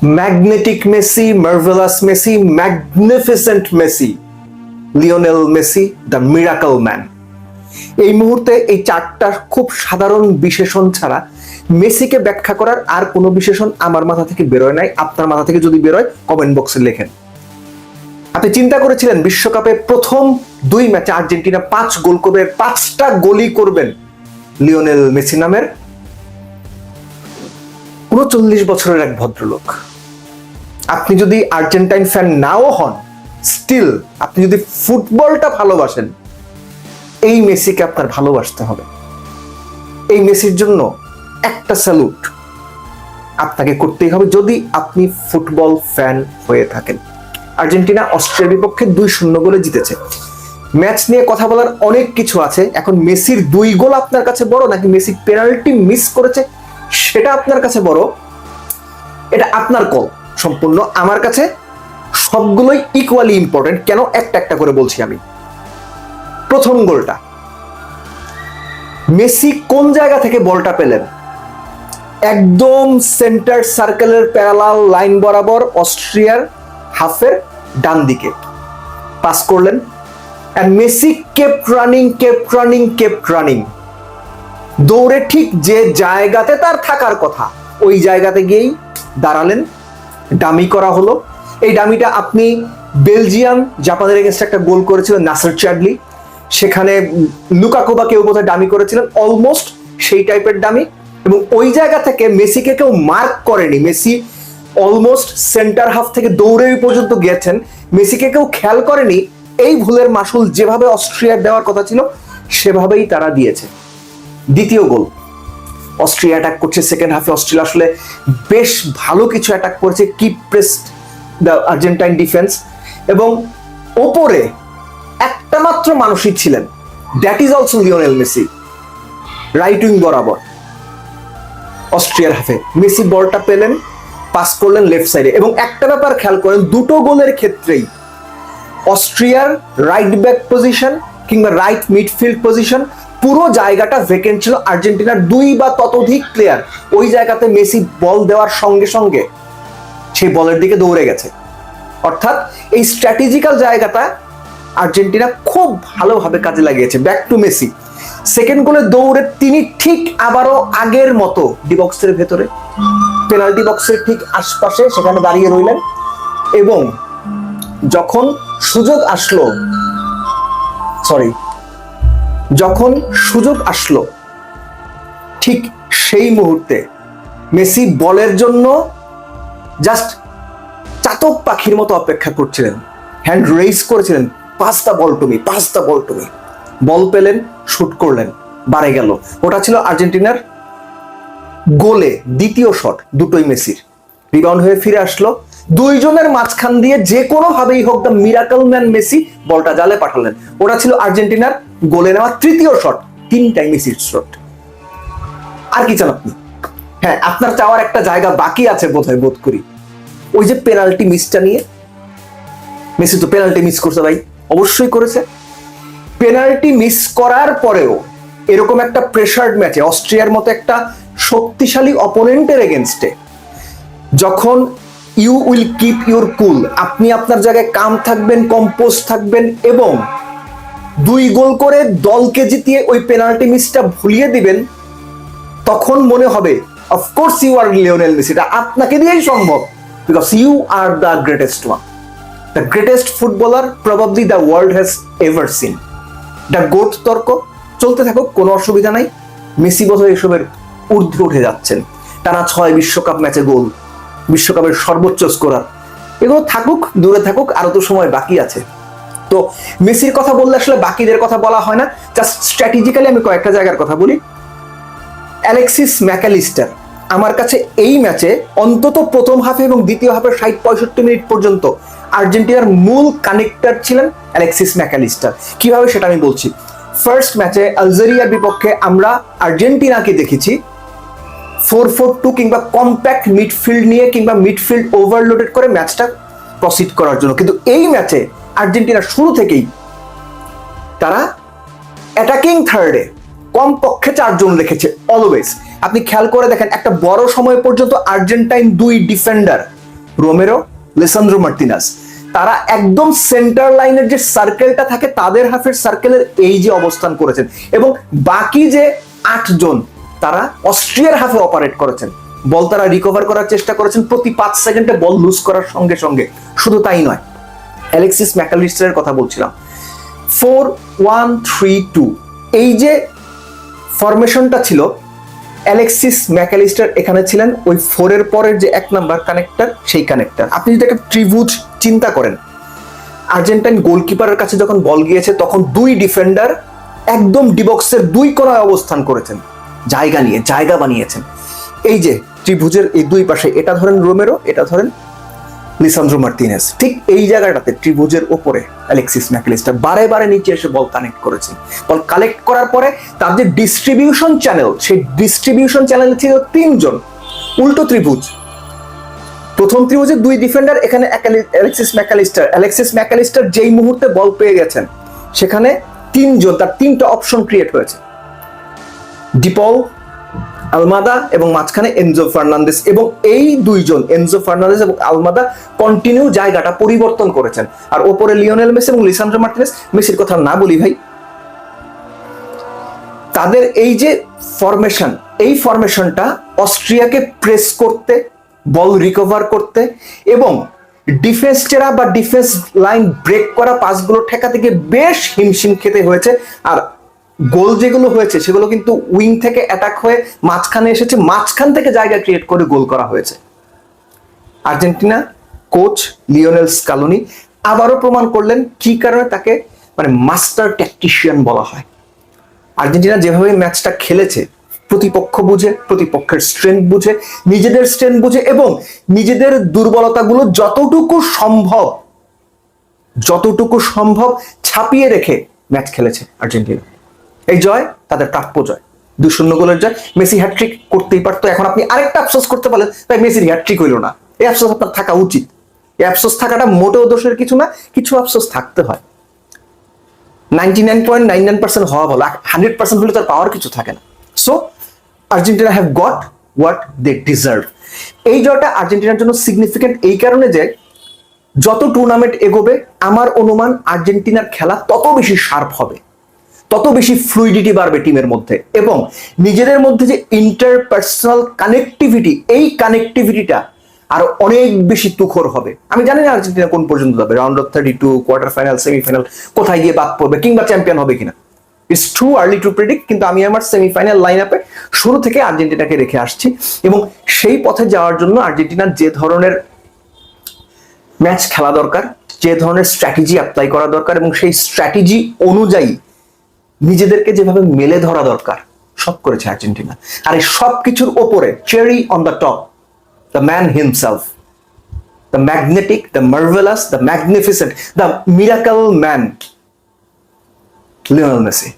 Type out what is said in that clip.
Magnetic Messi, marvellous Messi, magnificent Messi, Lionel Messi, the miracle man. এই মুহূর্তে এই চারটা খুব সাধারণ বিশেষণ ছাড়া মেসিকে ব্যাখ্যা করার আর কোনো বিশেষণ আমার মাথা থেকে বেরোয় নাই। আপনার মাথা থেকে যদি বেরোয় কমেন্ট বক্সে লেখেন। আপনি চিন্তা করেছিলেন বিশ্বকাপে প্রথম 2 ম্যাচে আর্জেন্টিনা 5 গোল করবে, 5টা গোলই করবেন লিওনেল মেসি নামের 39 বছরের এক ভদ্রলোক। আপনি যদি আর্জেন্টাইন ফ্যান নাও হন, স্টিল আপনি যদি ফুটবলটা ভালোবাসেন, এই মেসিকে আপনার ভালোবাসতে হবে। এই মেসির জন্য একটা স্যালুট আপনাকে করতেই হবে যদি আপনি ফুটবল ফ্যান হয়ে থাকেন। আর্জেন্টিনা অস্ট্রিয়ার বিপক্ষে 2-0 গোলে জিতেছে। ম্যাচ নিয়ে কথা বলার অনেক কিছু আছে। এখন মেসির 2 গোল আপনার কাছে বড় নাকি মেসি পেনাল্টি মিস করেছে সেটা আপনার কাছে বড়? এটা আপনার কল সম্পূর্ণ। আমার কাছে সবগুলোই ইকুয়ালি ইম্পর্টেন্ট। কেন? একটা একটা করে বলছি আমি। প্রথম গোলটা, মেসি কোন জায়গা থেকে বলটা পেলেন? একদম সেন্টার সার্কেলের প্যারালাল লাইন বরাবর অস্ট্রিয়ার হাফের ডান দিকে পাস করলেন। এন্ড মেসি কেপ্ট রানিং, দৌড়ে ঠিক যে জায়গাতে তার থাকার কথা ওই জায়গাতে গিয়েই দাঁড়ালেন। ডামি করা হলো। এই ডামিটা আপনি বেলজিয়াম জাপানের এগেনস্টে একটা গোল করেছিলেন নাসার চ্যাডলি, সেখানে লুকাকু বা কেউ বোধহয় ডামি করেছিলেন, অলমোস্ট সেই টাইপের ডামি। এবং ওই জায়গা থেকে মেসিকে কেউ মার্ক করেনি। মেসি অলমোস্ট সেন্টার হাফ থেকে দৌড়ে পর্যন্ত গিয়েছেন, মেসিকে কেউ খেয়াল করেনি। এই ভুলের মাসুল যেভাবে অস্ট্রিয়ার দেওয়ার কথা ছিল সেভাবেই তারা দিয়েছে। দ্বিতীয় গোল, অস্ট্রিয়া অ্যাটাক করছে সেকেন্ড হাফে। অস্ট্রিয়া আসলে বেশ ভালো কিছু অ্যাটাক করেছে, keep pressed the Argentine defence. এবং ওপরে একটা মাত্র মানুষই ছিলেন, that is also Lionel Messi, right wing বরাবর অস্ট্রিয়ার হাফে। মেসি বলটা পেলেন, পাস করলেন লেফট সাইডে। এবং একটা ব্যাপার খেয়াল করেন, দুটো গোলের ক্ষেত্রেই অস্ট্রিয়ার রাইট ব্যাক পজিশন কিংবা রাইট মিডফিল্ড পজিশন পুরো জায়গাটা ভেকেন্ট ছিল। আর্জেন্টিনার 2 বা ততোধিক প্লেয়ার ওই জায়গাতে মেসি বল দেওয়ার সঙ্গে সঙ্গে সেই বলের দিকে দৌড়ে গেছে। অর্থাৎ এই স্ট্র্যাটেজিক্যাল জায়গাটা আর্জেন্টিনা খুব ভালোভাবে কাজে লাগিয়েছে। ব্যাক টু মেসি, সেকেন্ড গোলে দৌড়ে তিনি ঠিক আবারও আগের মতো ডি বক্সের ভেতরে, পেনাল্টি বক্সের ঠিক আশপাশে সেখানে দাঁড়িয়ে রইলেন। এবং যখন সুযোগ আসলো ঠিক সেই মুহূর্তে মেসি বলের জন্য জাস্ট চাতক পাখির মতো অপেক্ষা করছিলেন, হ্যান্ড রেইজ করেছিলেন, pass the ball to me. Ball পেলেন, শুট করলেন, বাড়ে গেল। ওটা ছিল আর্জেন্টিনার গোলে দ্বিতীয় শট, দুটোই মেসির। রিবাউন্ড হয়ে ফিরে আসলো, দুইজনের মাঝখান দিয়ে যে কোনো ভাবেই হোক দ্য মিরাকল ম্যান মেসি বলটা জালে পাঠালেন। ওটা ছিল আর্জেন্টিনার গোলে নেওয়া তৃতীয় শট, 3টাই মেসির শট। আর কি চান আপনি? হ্যাঁ, আপনার চাওয়ার একটা জায়গা বাকি আছে বোধ করি, ওই যে পেনাল্টি মিসটা নিয়ে। মেসি তো পেনাল্টি মিস করছে ভাই, অবশ্যই করেছে। পেনাল্টি মিস করার পরেও এরকম একটা প্রেসার্ড ম্যাচে অস্ট্রিয়ার মতো একটা শক্তিশালী অপোনেন্টের এগেনস্টে যখন ইউ উইল কিপ ইউর কুল, আপনি আপনার জায়গায় কাম থাকবেন, কম্পোজ থাকবেন এবং 2 গোল করে দলকে জিতিয়ে ওই পেনাল্টি মিসটা ভুলিয়ে দিবেন, তখন মনে হবে of course you are Lionel Messi. এটা আপনাকে দিয়েই সম্ভব, because you are the greatest one, the greatest footballer probably the world has ever seen. The GOAT তর্ক চলতে থাকুক, কোনো অসুবিধা নাই। মেসি বোধহয় এসবের ঊর্ধ্বে উঠে যাচ্ছেন। টানা 6 বিশ্বকাপ ম্যাচে গোল, বিশ্বকাপের সর্বোচ্চ স্কোরার, এগুলো থাকুক, দূরে থাকুক, আরো তো সময় বাকি আছে। তো মেসির কথা বললে আসলে বাকিদের কথা বলা হয় না, জাস্ট স্ট্র্যাটেজিক্যালি আমি কয়েকটা জায়গার কথা বলি। অ্যালেক্সিস ম্যাকালিস্টার আমার কাছে এই ম্যাচে অন্তত প্রথম হাফে এবং দ্বিতীয় হাফে 60-65 মিনিট পর্যন্ত আর্জেন্টিনার মূল কানেক্টর ছিলেন অ্যালেক্সিস ম্যাকালিস্টার। কিভাবে সেটা আমি বলছি। ফার্স্ট ম্যাচে আলজেরিয়ার বিপক্ষে আমরা আর্জেন্টিনাকে দেখেছি 4-4-2 কিংবা কম্প্যাক্ট মিডফিল্ড নিয়ে কিংবা মিডফিল্ড ওভারলোডেড করে ম্যাচটা প্রসিড করার জন্য। কিন্তু এই ম্যাচে আর্জেন্টিনা শুরু থেকেই তারা অ্যাটাকিং থার্ডে কমপক্ষে 4 জন রেখেছে অলওয়েজ। আপনি খেয়াল করে দেখেন, একটা বড় সময় পর্যন্ত Argentine 2 defender Romero, Lisandro Martinez, তারা একদম সেন্টার লাইনের যে সার্কেলটা থাকে তাদের হাফের সার্কেলের এই যে অবস্থান করেছেন, এবং বাকি যে 8 জন তারা অস্ট্রিয়ার হাফে অপারেট করেছেন। বল তারা রিকভার করার চেষ্টা করেছেন প্রতি 5 সেকেন্ডে বল লুজ করার সঙ্গে সঙ্গে। শুধু তাই নয়, অ্যালেক্সিস ম্যাকালিস্টারের কথা বলছিলাম, 4-1-3-2 এই যে ফরমেশনটা ছিল, অ্যালেক্সিস ম্যাকালিস্টার এখানে ছিলেন ওই 4 এর পরের যে 1 নাম্বার কানেক্টর, সেই কানেক্টর। আপনি যদি একটা ত্রিভুজ চিন্তা করেন, আর্জেন্টাইন গোলকিপারের কাছে যখন বল গিয়েছে তখন 2 ডিফেন্ডার একদম ডিবক্সের 2 কোণায় অবস্থান করেছেন, জায়গা বানিয়েছেন। এই যে ত্রিভুজের এই 2 পাশে, এটা ধরেন রোমেরো, এটা ধরেন লিসান্দ্রো মার্তিনেজ, ঠিক এই জায়গাটাতে ত্রিভুজের ওপরে অ্যালেক্সিস ম্যাকালিস্টার বারে বারে নিচে এসে বল কানেক্ট করেছেন। বল কালেক্ট করার পরে তার যে ডিস্ট্রিবিউশন চ্যানেল, সেই ডিস্ট্রিবিউশন চ্যানেল ছিল 3 জন, উল্টো ত্রিভুজ। প্রথম ত্রিভুজে 2 ডিফেন্ডার, এখানে অ্যালেক্সিস ম্যাকালিস্টার যেই মুহূর্তে বল পেয়ে গেছেন সেখানে 3 জন, তার 3টা অপশন ক্রিয়েট হয়েছে, ডিপল, আলমাদা এবং মাঝখানে এনজো ফার্নান্দেজ, এবং এই 2 জন এনজো ফার্নান্দেজ এবং আলমাদা কন্টিনিউ জায়গাটা পরিবর্তন করেছেন। আর ওপরে লিওনেল মেসি এবং লিসান্দ্রো মার্টিনেজ, মেসির কথা না বলি ভাই, তাদের এই যে ফরমেশন, এই ফরমেশনটা অস্ট্রিয়াকে প্রেস করতে, বল রিকভার করতে এবং ডিফেন্স টেরা বা ডিফেন্স লাইন ব্রেক করা পাসগুলো ঠেকাতে গিয়ে বেশ হিমশিম খেতে হয়েছে। আর গোল যেগুলো হয়েছে সেগুলো কিন্তু উইং থেকে অ্যাটাক হয়ে মাঝখানে এসেছে, মাঝখান থেকে জায়গা ক্রিয়েট করে গোল করা হয়েছে। আর্জেন্টিনা কোচ লিওনেল স্কালোনি আবারও প্রমাণ করলেন কি কারণে তাকে মাস্টার ট্যাকটিশিয়ান বলা হয়। আর্জেন্টিনা যেভাবে ম্যাচটা খেলেছে, প্রতিপক্ষ বুঝে, প্রতিপক্ষের স্ট্রেংথ বুঝে, নিজেদের স্ট্রেংথ বুঝে এবং নিজেদের দুর্বলতাগুলো যতটুকু সম্ভব ছাপিয়ে রেখে ম্যাচ খেলেছে আর্জেন্টিনা। এই জয় তাদের প্রাপ্য জয়, 2-0 গোলের জয়। মেসি হ্যাটট্রিক করতেই পারতো, এখন আপনি আরেকটা আফসোস করতে পারলেন তাই মেসির হ্যাটট্রিক হইল না। এই আফসোস আপনার থাকা উচিত, এই আফসোস থাকাটা মোটেও দোষের কিছু না, কিছু আফসোস থাকতে হয়। 99.99% হওয়া ভালো, 100% হলে তার পাওয়ার কিছু থাকে না। So Argentina have got what they deserve. এই জয়টা আর্জেন্টিনার জন্য সিগনিফিকেন্ট এই কারণে যে যত টুর্নামেন্ট এগোবে আমার অনুমান আর্জেন্টিনার খেলা তত বেশি শার্প হবে, তত বেশি ফ্লুইডিটি বাড়বে টিমের মধ্যে, এবং নিজেদের মধ্যে যে ইন্টারপার্সোনাল কানেক্টিভিটি, এই কানেক্টিভিটিটা আরো অনেক বেশি তুখর হবে। আমি জানি না আর্জেন্টিনা কোন পর্যন্ত যাবে, round of 32, quarter final, semifinal, কোথায় গিয়ে বাদ পড়বে কিংবা চ্যাম্পিয়ন হবে কিনা, it's too early to predict. কিন্তু আমি আমার সেমিফাইনাল লাইন আপে শুরু থেকে আর্জেন্টিনাকে রেখে আসছি, এবং সেই পথে যাওয়ার জন্য আর্জেন্টিনার যে ধরনের ম্যাচ খেলা দরকার, যে ধরনের স্ট্র্যাটেজি অ্যাপ্লাই করা দরকার, এবং সেই স্ট্র্যাটেজি অনুযায়ী নিজেদেরকে যেভাবে মেলে ধরা দরকার, সব করেছে আর্জেন্টিনা। আর এই সব কিছুর ওপরে cherry on the top, the man himself, the magnetic, the marvellous, the magnificent, the miracle man, Lionel Messi.